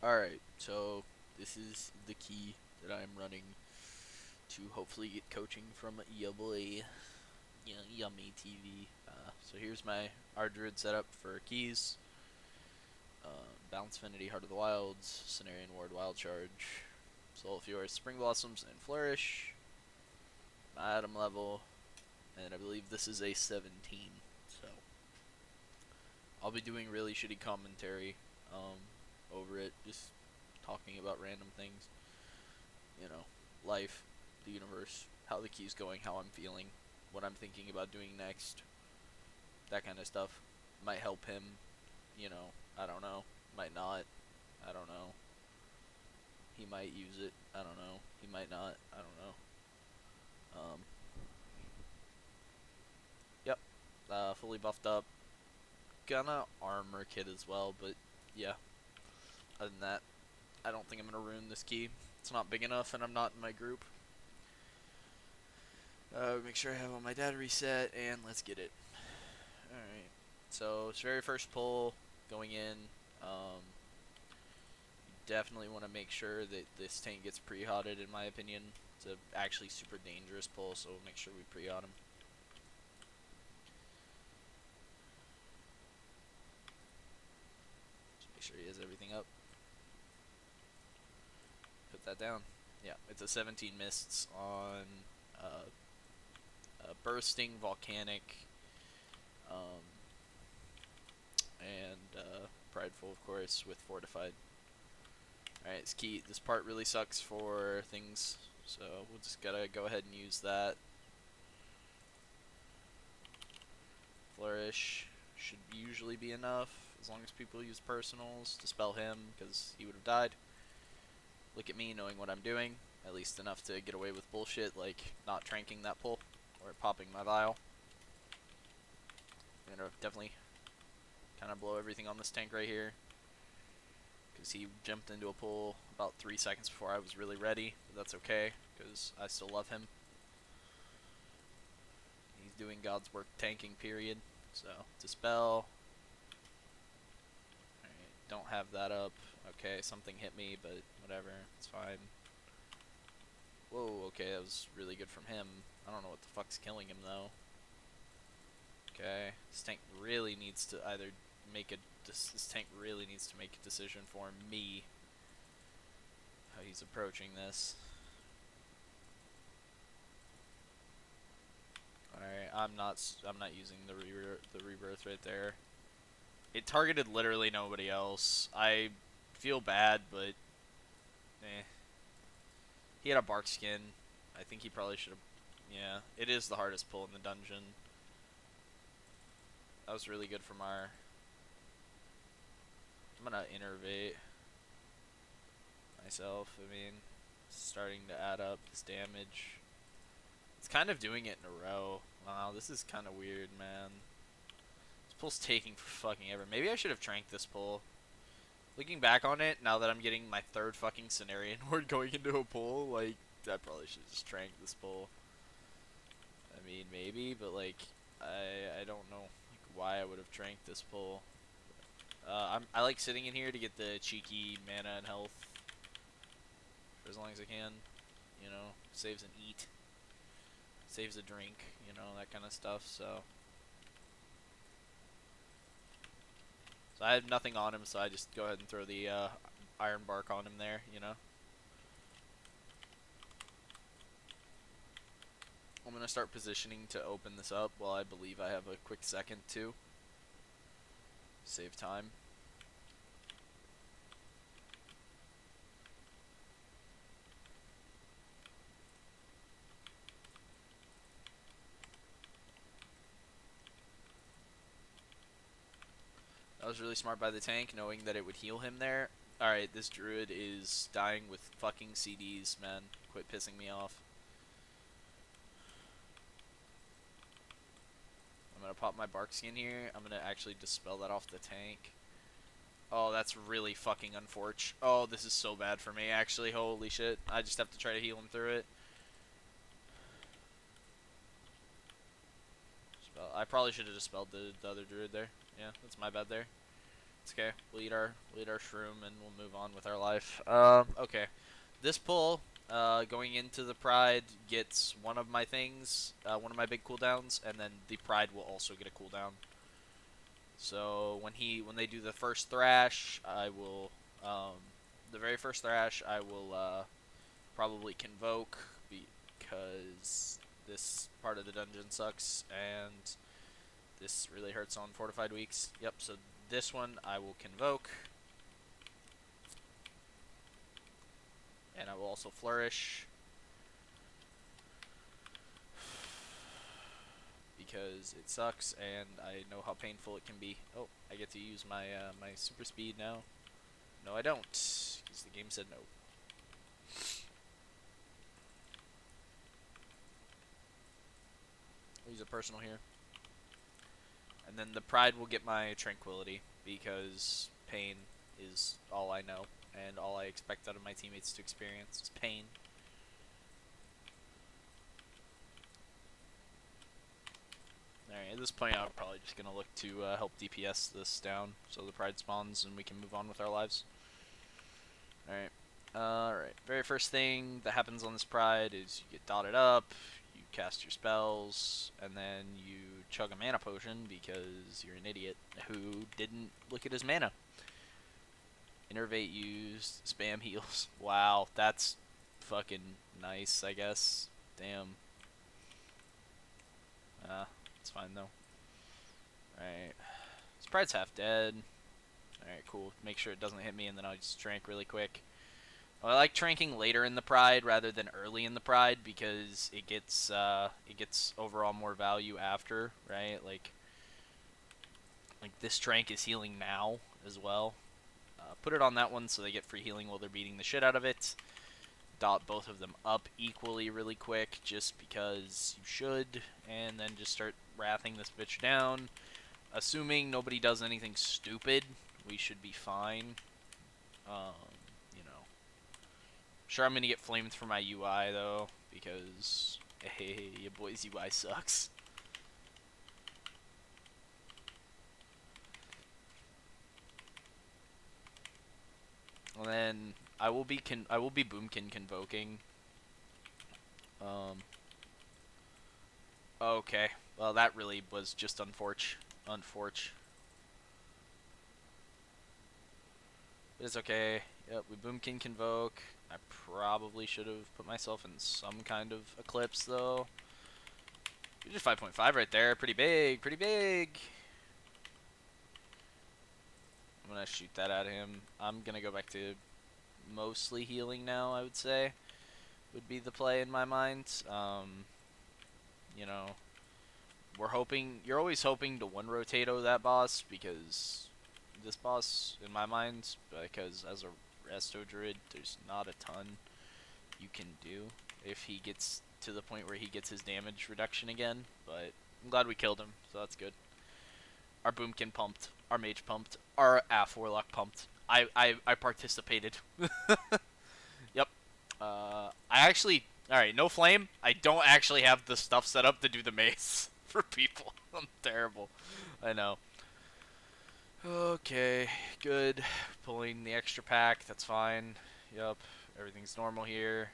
Alright, so this is the key that I'm running to hopefully get coaching from your boy, Yummy TV. So here's my our Druid setup for keys. Balance Affinity, Heart of the Wilds, Cenarian Ward, Wild Charge, Soul Fjord, Spring Blossoms, and Flourish. My item level, and I believe this is a 17. So I'll be doing really shitty commentary over it, just talking about random things. Life, the universe, how the key's going, how I'm feeling, what I'm thinking about doing next, that kind of stuff. Might help him, I don't know. Might not, I don't know. He might use it, I don't know. He might not, I don't know. Um, yep, fully buffed up. Gonna armor kit as well, but yeah. Other than that, I don't think I'm gonna ruin this key. It's not big enough, and I'm not in my group. Make sure I have all my data reset, and let's get it. Alright. So, it's very first pull going in. You definitely want to make sure that this tank gets pre-hotted, in my opinion. It's a actually super dangerous pull, so make sure we pre-hot him. Just make sure he has everything up. Put that down. Yeah, it's a 17 mists on bursting, volcanic, um, and prideful, of course, with fortified. Alright, it's key. This part really sucks for things, so we'll just gotta go ahead and use that. Flourish should usually be enough, as long as people use personals to spell him, because he would have died. Look at me knowing what I'm doing, at least enough to get away with bullshit like not tranking that pull, or popping my vial. I'm gonna definitely kind of blow everything on this tank right here, because he jumped into a pull about 3 seconds before I was really ready, but that's okay, because I still love him. He's doing God's work tanking, period. So, dispel. Alright, don't have that up. Okay, something hit me, but whatever, it's fine. Whoa, okay, that was really good from him. I don't know what the fuck's killing him, though. Okay, this tank really needs to either make a... This tank really needs to make a decision for me. How he's approaching this. Alright, I'm not using the rebirth right there. It targeted literally nobody else. I feel bad, but eh. He had a bark skin. I think he probably should have. Yeah, it is the hardest pull in the dungeon. That was really good from our. I'm gonna innervate myself. I mean, it's starting to add up this damage. It's kind of doing it in a row. Wow, this is kind of weird, man. This pull's taking for fucking ever. Maybe I should have tranked this pull. Looking back on it, now that I'm getting my third fucking Cenarian Ward going into a pull, like, I probably should have just tranked this pull. I mean, maybe, but, like, I don't know like, why I would have tranked this pull. I like sitting in here to get the cheeky mana and health for as long as I can. Saves an eat, saves a drink, that kind of stuff, so I have nothing on him, so I just go ahead and throw the Iron Bark on him there. I'm going to start positioning to open this up while I believe I have a quick second to save time. That was really smart by the tank, knowing that it would heal him there. Alright, this Druid is dying with fucking CDs, man. Quit pissing me off. I'm gonna pop my bark skin here. I'm gonna actually dispel that off the tank. Oh, that's really fucking unfortunate. Oh, this is so bad for me, actually. Holy shit. I just have to try to heal him through it. I probably should have dispelled the other Druid there. Yeah, that's my bad there. It's okay. We'll eat our shroom and we'll move on with our life. Okay. This pull, going into the Pride, gets one of my things, one of my big cooldowns, and then the Pride will also get a cooldown. So when they do the first Thrash, I will, the very first Thrash, I will probably Convoke because this part of the dungeon sucks and this really hurts on Fortified Weeks. Yep. So this one I will Convoke. And I will also Flourish. Because it sucks and I know how painful it can be. Oh, I get to use my my super speed now. No, I don't, because the game said no. I'll use a personal here. And then the Pride will get my Tranquility, because pain is all I know, and all I expect out of my teammates to experience is pain. Alright, at this point I'm probably just going to look to help DPS this down, so the Pride spawns and we can move on with our lives. Alright. Alright, very first thing that happens on this Pride is you get dotted up, you cast your spells, and then you chug a mana potion because you're an idiot who didn't look at his mana. Innervate used, spam heals. Wow, that's fucking nice, I guess. Damn. It's fine though. Alright. This Pride's half dead. Alright, cool. Make sure it doesn't hit me and then I'll just trank really quick. I like tranking later in the Pride rather than early in the Pride because it gets overall more value after, right? Like this trank is healing now as well. Put it on that one so they get free healing while they're beating the shit out of it. Dot both of them up equally really quick just because you should, and then just start wrathing this bitch down. Assuming nobody does anything stupid, we should be fine. You know. Sure, I'm gonna get flamed for my UI though, because hey, your boy's UI sucks. And then I will be Boomkin convoking. Okay. Well, that really was just unfortunate. But it's okay. Yep, we Boomkin convoke. I probably should have put myself in some kind of eclipse though. We did 5.5 right there. Pretty big. Pretty big. I'm gonna shoot that at him. I'm gonna go back to mostly healing now, I would say. Would be the play in my mind. You know, you're always hoping to one rotato that boss, because this boss, in my mind, because as a Resto Druid, there's not a ton you can do if he gets to the point where he gets his damage reduction again, but I'm glad we killed him, so that's good. Our Boomkin pumped, our Mage pumped, our AF Warlock pumped. I participated. Yep. I actually, alright, no flame. I don't actually have the stuff set up to do the mace for people. I'm terrible. I know. Okay, good. Pulling the extra pack, that's fine. Yep, everything's normal here.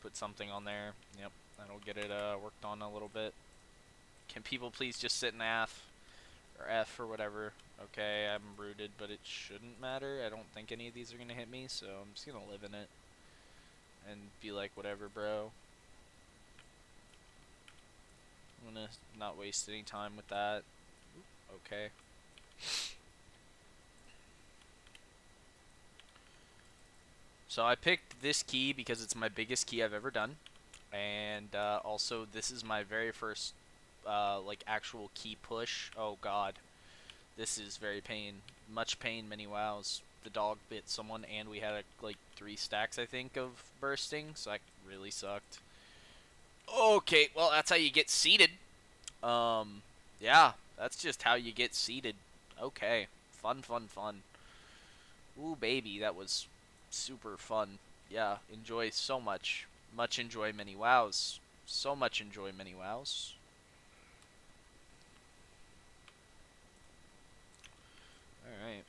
Put something on there. Yep, that'll get it worked on a little bit. Can people please just sit in F or F or whatever? Okay, I'm rooted, but it shouldn't matter. I don't think any of these are gonna hit me, so I'm just gonna live in it and be like, whatever, bro. I'm gonna not waste any time with that. Okay. So I picked this key because it's my biggest key I've ever done, and also this is my very first like actual key push. Oh god, this is very much pain, many wows. The dog bit someone, and we had like 3 stacks I think of bursting, so that really sucked. Okay, well that's how you get seated. Yeah, that's just how you get seated. Okay, fun. Ooh, baby, that was super fun. Yeah, enjoy so much. Much enjoy many wows. So much enjoy many wows. Alright.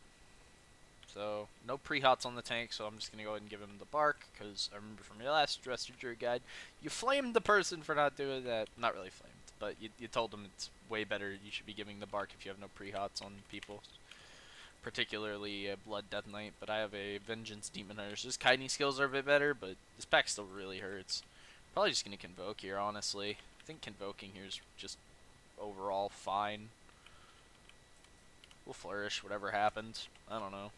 So, no pre-hots on the tank, so I'm just going to go ahead and give him the bark, because I remember from your last Resto Druid guide, you flamed the person for not doing that. Not really flamed, but you told them it's way better, you should be giving the bark if you have no pre-hots on people. Particularly Blood Death Knight, but I have a Vengeance Demon Hunter, so his kiting skills are a bit better, but this pack still really hurts. Probably just going to Convoke here, honestly. I think Convoking here is just overall fine. We'll Flourish, whatever happens. I don't know.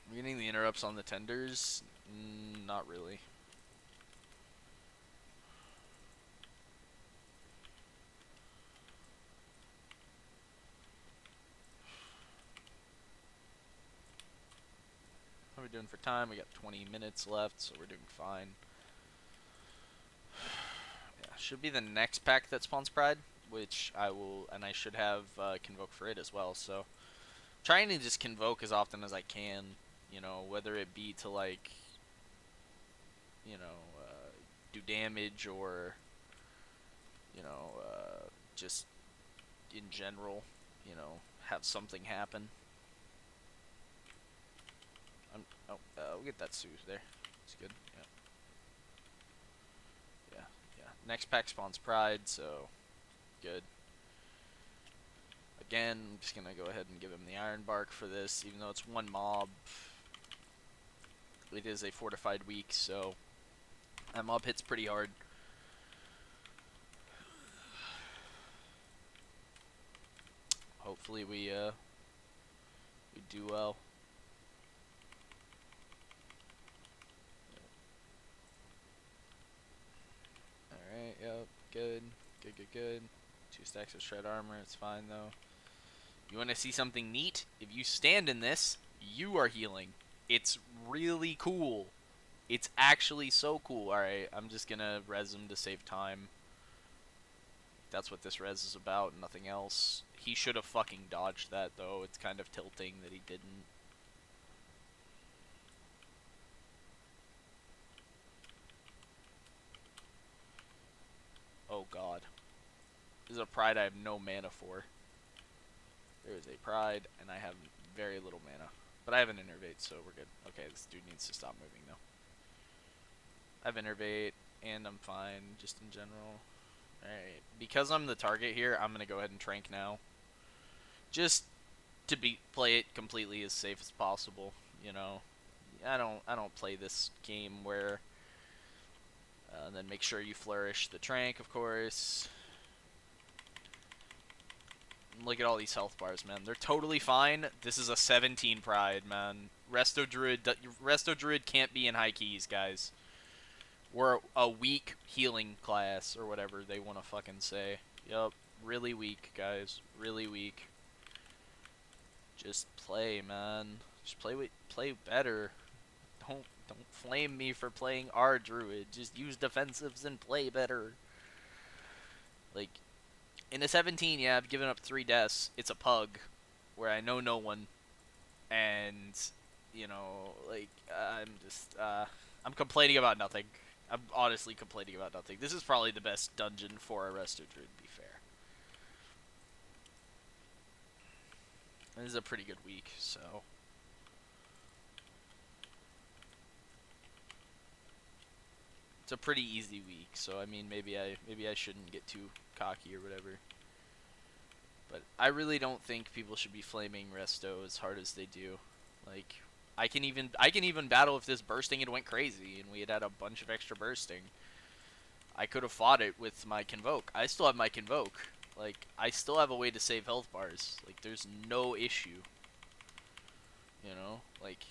I'm getting the interrupts on the tenders? Not really. How are we doing for time? We got 20 minutes left, so we're doing fine. Yeah, should be the next pack that spawns Pride, which I will, and I should have Convoke for it as well, so trying to just Convoke as often as I can, you know, whether it be to, like, you know, do damage or, you know, just in general, you know, have something happen. We'll get that Soothe there. It's good. Yeah. Yeah. Yeah. Next pack spawns Pride, so good. Again, I'm just gonna go ahead and give him the Iron Bark for this, even though it's one mob. It is a fortified week, so that mob hits pretty hard. Hopefully we do well. Alright, yep, good. Good. 2 stacks of shred armor, it's fine though. You wanna see something neat? If you stand in this, you are healing. It's really cool. It's actually so cool. Alright, I'm just gonna res him to save time. That's what this res is about, nothing else. He should have fucking dodged that, though. It's kind of tilting that he didn't. Oh god. This is a Pride I have no mana for. There is a Pride, and I have very little mana. But I have an Innervate, so we're good. Okay, this dude needs to stop moving, though. I have Innervate, and I'm fine, just in general. Alright. Because I'm the target here, I'm gonna go ahead and Trank now. Just to play it completely as safe as possible, you know. I don't play this game where then make sure you flourish the Trank, of course. Look at all these health bars, man. They're totally fine. This is a 17 Pride, man. Resto Druid can't be in high keys, guys. We're a weak healing class, or whatever they want to fucking say. Yup, really weak, guys. Really weak. Just play, man. Just play better. Don't flame me for playing our Druid. Just use defensives and play better. Like, in a 17, yeah, I've given up 3 deaths. It's a pug, where I know no one, and, you know, like, I'm complaining about nothing. I'm honestly complaining about nothing. This is probably the best dungeon for a Resto Druid, to be fair. This is a pretty good week, so. It's a pretty easy week, so I mean, maybe I shouldn't get too cocky or whatever. But I really don't think people should be flaming Resto as hard as they do. Like, I can even battle if this bursting had went crazy and we had a bunch of extra bursting. I could have fought it with my Convoke. I still have my Convoke. Like, I still have a way to save health bars. Like, there's no issue. You know? Like,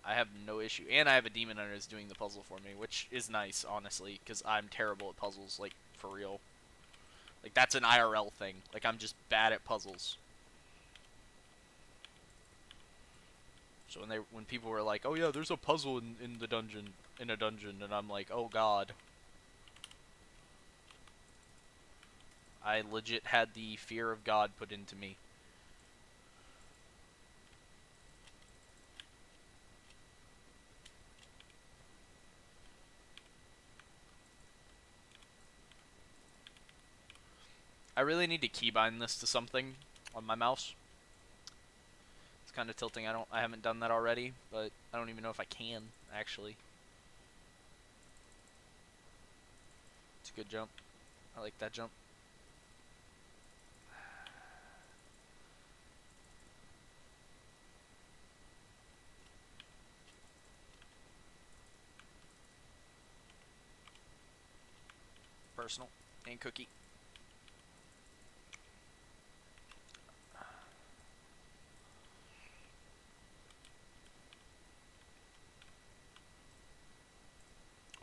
I have no issue. And I have a Demon Hunter that's doing the puzzle for me, which is nice, honestly, because I'm terrible at puzzles, like, for real. Like, that's an IRL thing. Like, I'm just bad at puzzles. So when people were like, "Oh yeah, there's a puzzle in a dungeon," and I'm like, "Oh god." I legit had the fear of God put into me. I really need to keybind this to something on my mouse. It's kind of tilting. I haven't done that already, but I don't even know if I can actually. It's a good jump. I like that jump. Personal and cookie.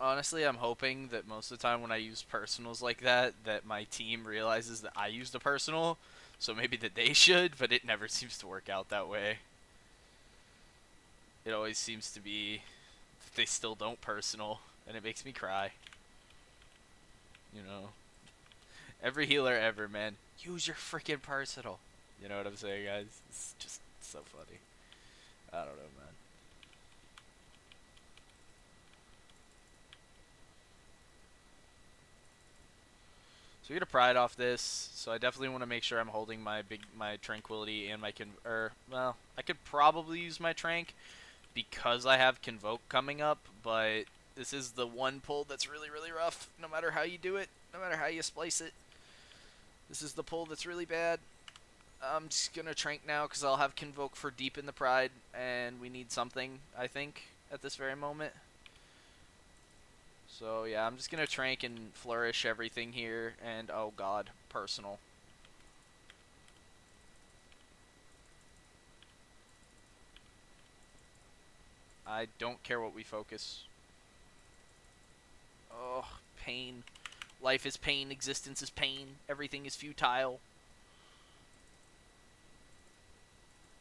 Honestly, I'm hoping that most of the time when I use personals like that my team realizes that I used a personal, so maybe that they should, but it never seems to work out that way. It always seems to be that they still don't personal, and it makes me cry. You know, every healer ever, man, use your freaking personal. You know what I'm saying, guys? It's just so funny. I don't know, man. So we get a pride off this, so I definitely want to make sure I'm holding my tranquility and my well, I could probably use my trank because I have convoke coming up, but this is the one pull that's really really rough. No matter how you do it, no matter how you splice it, this is the pull that's really bad. I'm just gonna trank now because I'll have convoke for deep in the pride, and we need something I think at this very moment. So yeah, I'm just gonna trank and flourish everything here, and oh god, personal. I don't care what we focus. Oh, pain. Life is pain, existence is pain, everything is futile.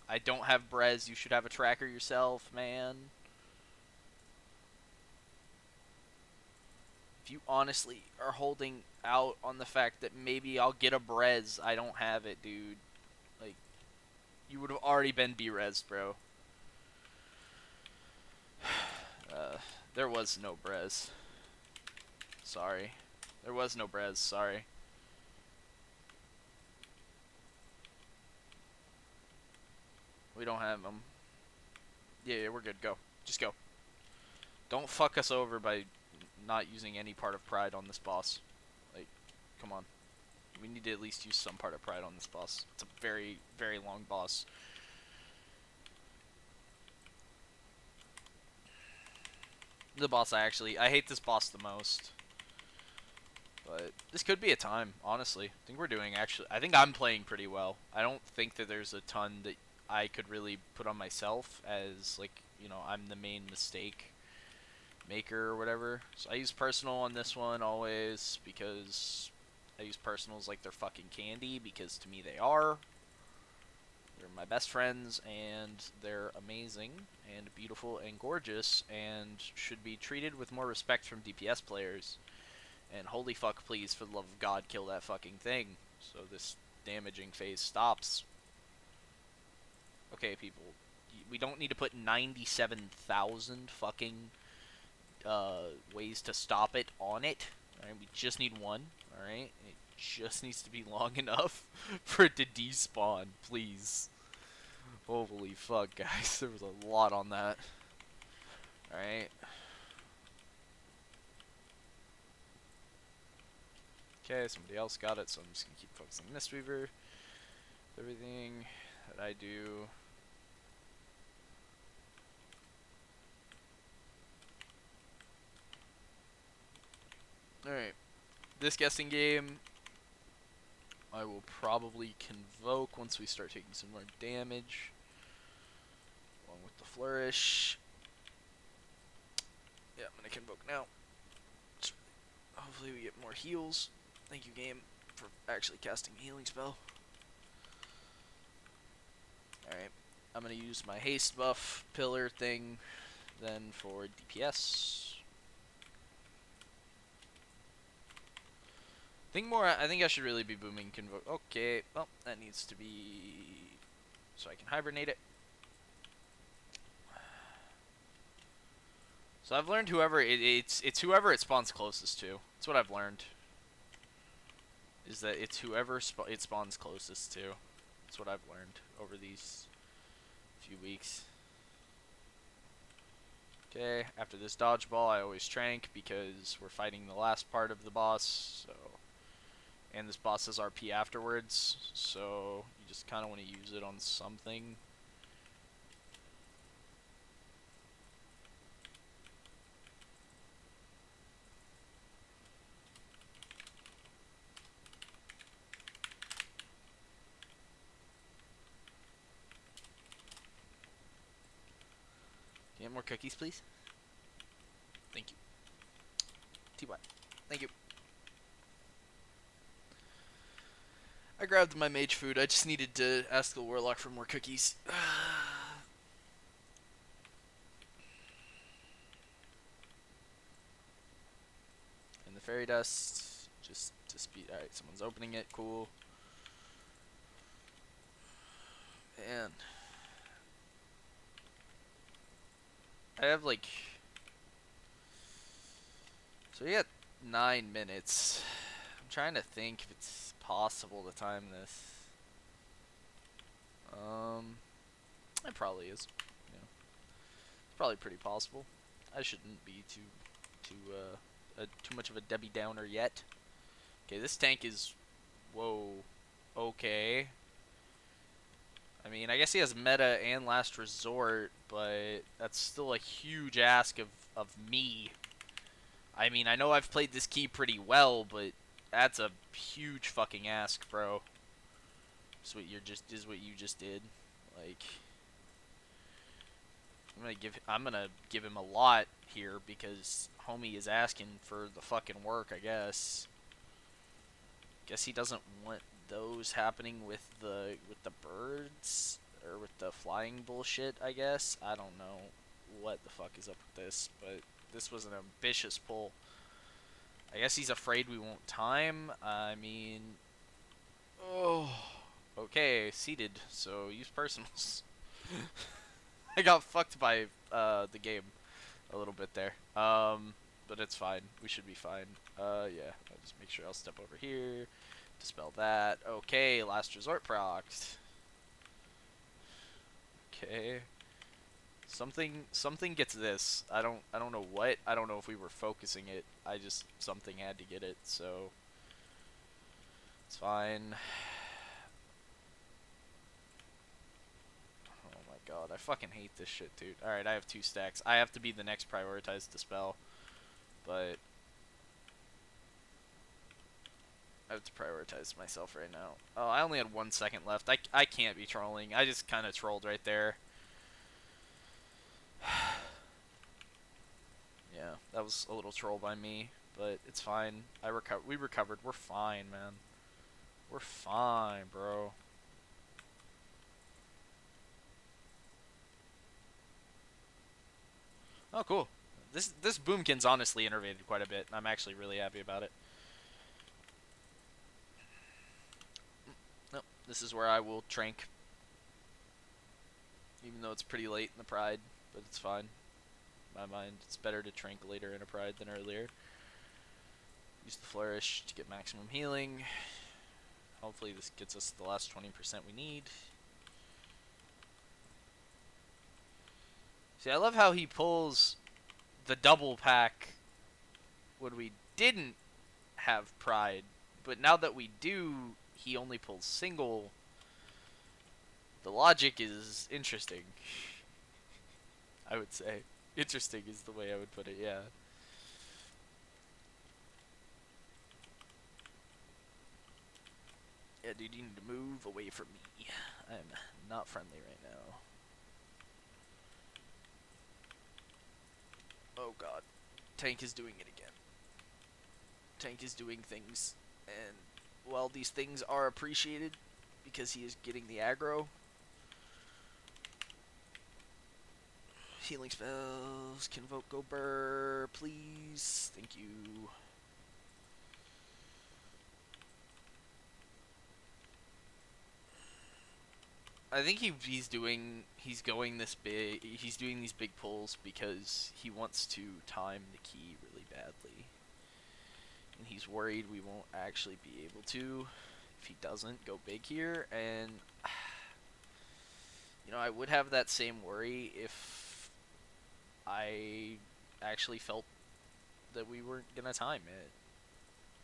I don't have Brez, you should have a tracker yourself, man. If you honestly are holding out on the fact that maybe I'll get a Brez, I don't have it, dude. Like, you would have already been B-Res, bro. Uh, there was no Brez. Sorry. There was no Brez, sorry. We don't have them. Yeah, we're good, go. Just go. Don't fuck us over by not using any part of pride on this boss. Like, come on. We need to at least use some part of pride on this boss. It's a very, very long boss. The boss I hate this boss the most. But this could be a time, honestly. I think I'm playing pretty well. I don't think that there's a ton that I could really put on myself as, like, you know, I'm the main mistake maker or whatever. So I use personal on this one always because I use personals like they're fucking candy because to me they are. They're my best friends and they're amazing and beautiful and gorgeous and should be treated with more respect from DPS players. And holy fuck, please, for the love of God, kill that fucking thing so this damaging phase stops. Okay, people, we don't need to put 97,000 fucking ways to stop it on it. Alright, we just need one. Alright, it just needs to be long enough for it to despawn, please. Holy fuck, guys, there was a lot on that. Alright. Okay, somebody else got it, so I'm just gonna keep focusing Mistweaver. Everything that I do. Alright. This guessing game, I will probably convoke once we start taking some more damage. Along with the flourish. Yeah, I'm gonna convoke now. Hopefully we get more heals. Thank you, game, for actually casting a healing spell. Alright. I'm gonna use my haste buff pillar thing then for DPS. I think I should really be booming convoke. Okay, well, that needs to be so I can hibernate it. So I've learned it's whoever it spawns closest to. That's what I've learned. is that it's whoever it spawns closest to. That's what I've learned over these few weeks. Okay, after this dodgeball, I always trank because we're fighting the last part of the boss. So, and this boss has RP afterwards, so you just kind of want to use it on something. Can you get more cookies, please? Thank you. TY. Thank you. I grabbed my mage food. I just needed to ask the warlock for more cookies. And the fairy dust, just to speed. Alright, someone's opening it. Cool. Man. I have like. So we got 9 minutes. I'm trying to think if it's possible to time this. It probably is. Yeah. It's probably pretty possible. I shouldn't be too much of a Debbie Downer yet. Okay, this tank is, whoa, okay. I mean, I guess he has meta and last resort, but that's still a huge ask of me. I mean, I know I've played this key pretty well, but that's a huge fucking ask, bro. Is what you just did. Like, I'm gonna give him a lot here because homie is asking for the fucking work, I guess. Guess he doesn't want those happening with the birds or with the flying bullshit, I guess. I don't know what the fuck is up with this, but this was an ambitious pull. I guess he's afraid we won't time. I mean, oh, okay, seated. So use personals. I got fucked by the game a little bit there. But it's fine. We should be fine. Yeah. I'll just make sure I'll step over here. Dispel that. Okay, last resort procs. Okay. Something gets this. I don't know what. I don't know if we were focusing it. Something had to get it, so it's fine. Oh my god, I fucking hate this shit, dude. Alright, I have 2 stacks. I have to be the next prioritized dispel. But I have to prioritize myself right now. Oh, I only had 1 second left. I can't be trolling. I just kind of trolled right there. Yeah, that was a little troll by me, but it's fine. We recovered. We're fine, man. We're fine, bro. Oh, cool. This Boomkin's honestly innovated quite a bit. I'm actually really happy about it. Nope, this is where I will trank. Even though it's pretty late in the Pride, but it's fine. In my mind, it's better to trank later in a Pride than earlier. Use the Flourish to get maximum healing. Hopefully this gets us the last 20% we need. See, I love how he pulls the double pack when we didn't have Pride, but now that we do, he only pulls single. The logic is interesting, I would say. Interesting is the way I would put it, yeah. Yeah, dude, you need to move away from me. I'm not friendly right now. Oh god. Tank is doing it again. Tank is doing things, and while these things are appreciated because he is getting the aggro, healing spells, convoke go burr, please, thank you. I think he's doing these big pulls because he wants to time the key really badly. And he's worried we won't actually be able to if he doesn't go big here. And, you know, I would have that same worry if I actually felt that we weren't going to time it.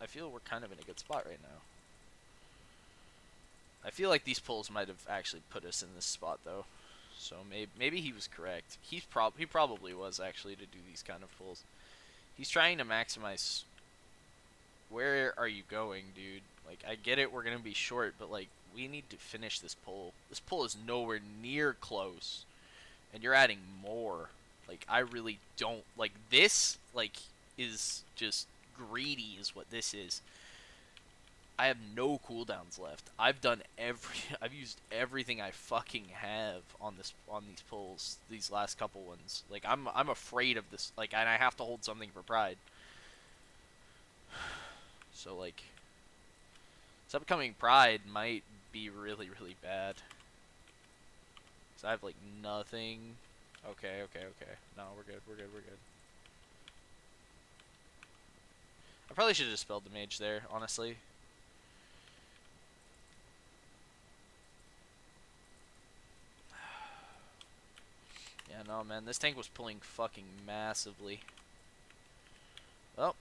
I feel we're kind of in a good spot right now. I feel like these pulls might have actually put us in this spot, though. So maybe he was correct. He probably was, actually, to do these kind of pulls. He's trying to maximize. Where are you going, dude? Like, I get it, we're going to be short, but, like, we need to finish this pull. This pull is nowhere near close. And you're adding more. Like, I really don't. Like, this, like, is just greedy is what this is. I have no cooldowns left. I've used everything I fucking have on these pulls, these last couple ones. Like, I'm afraid of this, like, and I have to hold something for pride. So, like, this upcoming pride might be really, really bad. So I have, like, nothing. Okay. No, we're good. I probably should have dispelled the mage there, honestly. Yeah, no, man. This tank was pulling fucking massively. Oh.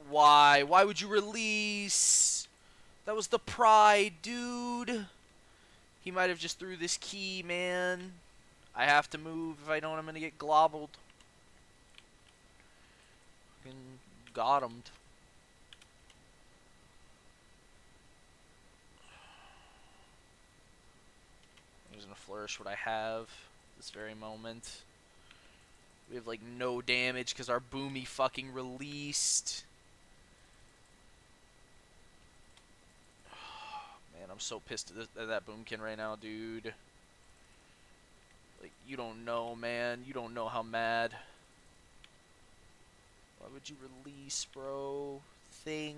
Why? Why would you release? That was the pride, dude. He might have just threw this key, man. I have to move. If I don't, I'm going to get globbled. Fucking got him. I'm just going to flourish what I have this very moment. We have, like, no damage because our boomy fucking released. Man, I'm so pissed at that boomkin right now, dude. Like, you don't know, man. You don't know how mad. Why would you release, bro? Think.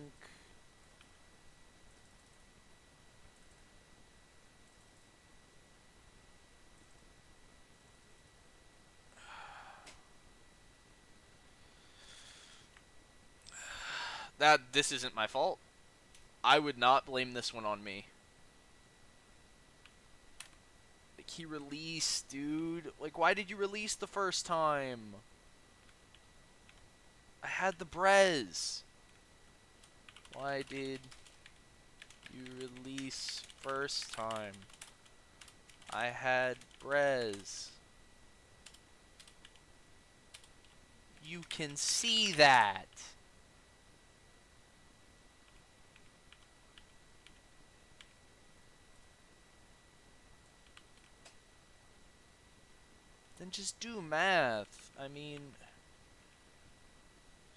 This isn't my fault. I would not blame this one on me. Like, he released, dude. Like, why did you release the first time? I had the Brez. Why did you release first time? I had Brez. You can see that. Then just do math. I mean,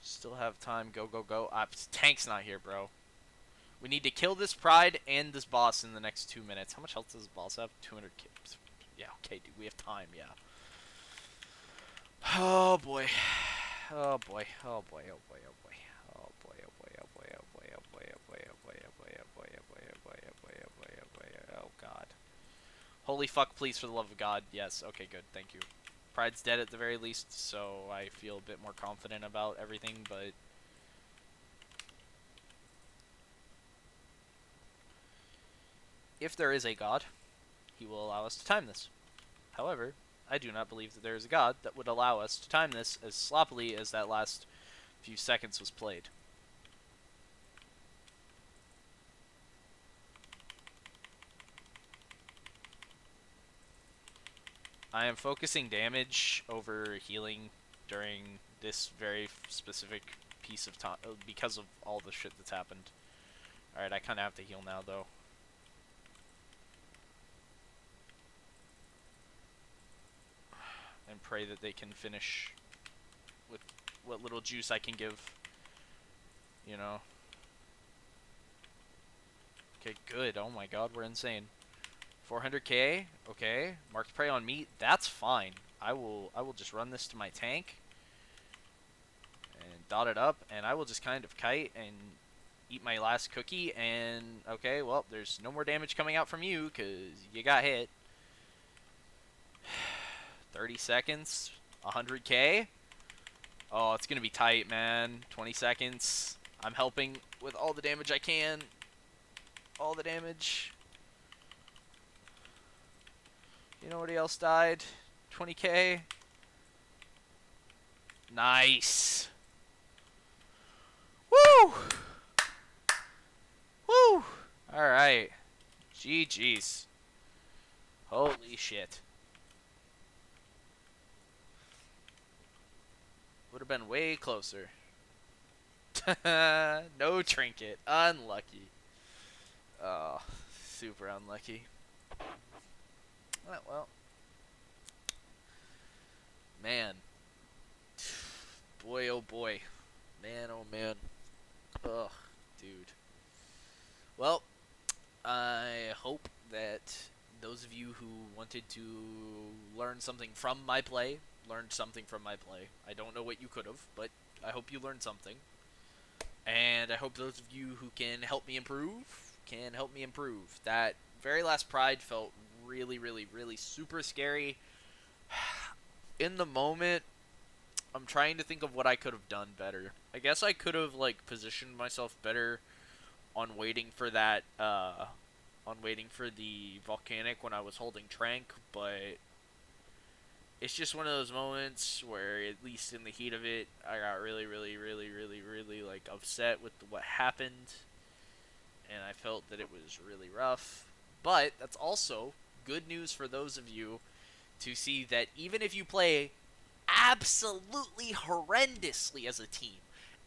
still have time. Go. Tank's not here, bro. We need to kill this pride and this boss in the next 2 minutes. How much health does this boss have? 200 kills. Yeah, okay, dude. We have time, yeah. Oh, boy. Oh, boy. Oh, boy. Oh, boy. Oh, boy. Oh, boy. Oh, boy. Oh, boy. Oh, boy. Oh, boy. Oh, boy. Oh, boy. Oh, boy. Oh, boy. Oh, boy. Oh, boy. Oh, boy. Oh, boy. Oh, boy. Oh, God. Holy fuck, please, for the love of God. Yes. Okay, good. Thank you. Pride's dead at the very least, so I feel a bit more confident about everything, but if there is a god, he will allow us to time this. However, I do not believe that there is a god that would allow us to time this as sloppily as that last few seconds was played. I am focusing damage over healing during this very specific piece of time because of all the shit that's happened. Alright, I kind of have to heal now, though. And pray that they can finish with what little juice I can give. You know. Okay, good. Oh my god, we're insane. 400k? Okay. Marked prey on me? That's fine. I will just run this to my tank. And dot it up. And I will just kind of kite and eat my last cookie. And, okay, well, there's no more damage coming out from you because you got hit. 30 seconds. 100k. Oh, it's gonna be tight, man. 20 seconds. I'm helping with all the damage I can. All the damage. You know nobody else died? 20k. Nice. Woo! Woo! Alright. GG's. Holy shit. Would have been way closer. No trinket. Unlucky. Oh, super unlucky. Well, man. Boy, oh boy. Man, oh man. Ugh, dude. Well, I hope that those of you who wanted to learn something from my play learned something from my play. I don't know what you could have, but I hope you learned something. And I hope those of you who can help me improve can help me improve. That very last Pride felt really, really, really super scary. In the moment, I'm trying to think of what I could have done better. I guess I could have like positioned myself better on waiting for that on waiting for the volcanic when I was holding Trank, but it's just one of those moments where at least in the heat of it I got really really really really really like upset with what happened, and I felt that it was really rough. But that's also good news for those of you to see that even if you play absolutely horrendously as a team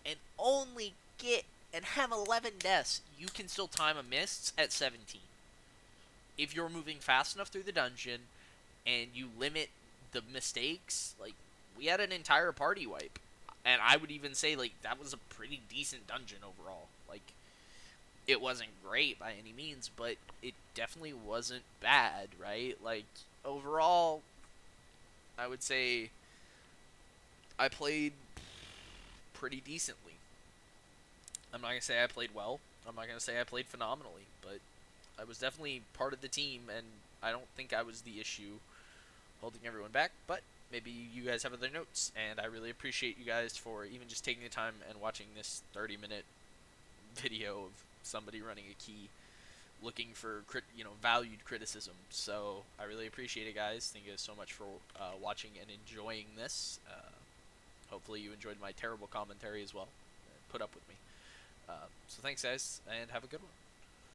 and only get and have 11 deaths, you can still time a mists at 17. If you're moving fast enough through the dungeon and you limit the mistakes, like we had an entire party wipe. And I would even say like that was a pretty decent dungeon overall. Like it wasn't great by any means, but it definitely wasn't bad, right? Like overall, I would say I played pretty decently. I'm not gonna say I played well. I'm not gonna say I played phenomenally, but I was definitely part of the team, and I don't think I was the issue holding everyone back. But maybe you guys have other notes, and I really appreciate you guys for even just taking the time and watching this 30-minute video of somebody running a key, looking for valued criticism. So I really appreciate it, guys. Thank you guys so much for watching and enjoying this. Hopefully you enjoyed my terrible commentary as well. Put up with me. So thanks, guys, and have a good one.